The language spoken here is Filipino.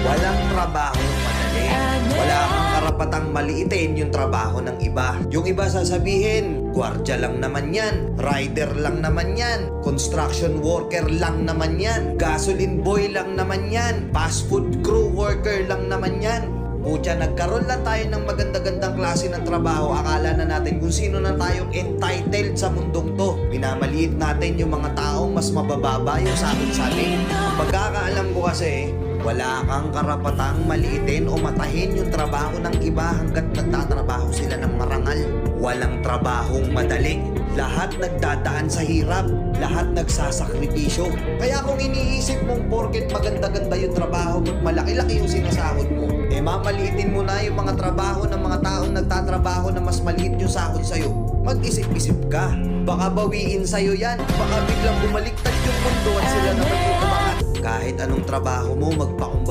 Walang trabaho madali. Wala kang karapatang maliitin yung trabaho ng iba. Yung iba sasabihin, gwardiya lang naman yan, rider lang naman yan, construction worker lang naman yan, gasoline boy lang naman yan, fast food crew worker lang naman yan. Pucha, nagkaroon lang tayo ng maganda-gandang klase ng trabaho. Akala na natin kung sino na tayong entitled sa mundong to. Minamaliit natin yung mga taong mas mabababa yung sahod sa atin. Pagkakaalam ko kasi, wala kang karapatang maliitin o matahin yung trabaho ng iba hanggat nagtatrabaho sila ng marangal. Walang trabahong madali. Lahat nagdadaan sa hirap. Lahat nagsasakripisyo. Kaya kung iniisip mong porket maganda-ganda yung trabaho at malaki-laki yung sinasahod mo, mamaliitin mo na yung mga trabaho ng mga taong nagtatrabaho na mas maliit yung sahod sa'yo. Mag-isip-isip ka. Baka bawiin sa'yo yan. Baka biglang bumaliktad yung mundo at sila naman yung umangat. Kahit anong trabaho mo, magpakumbaba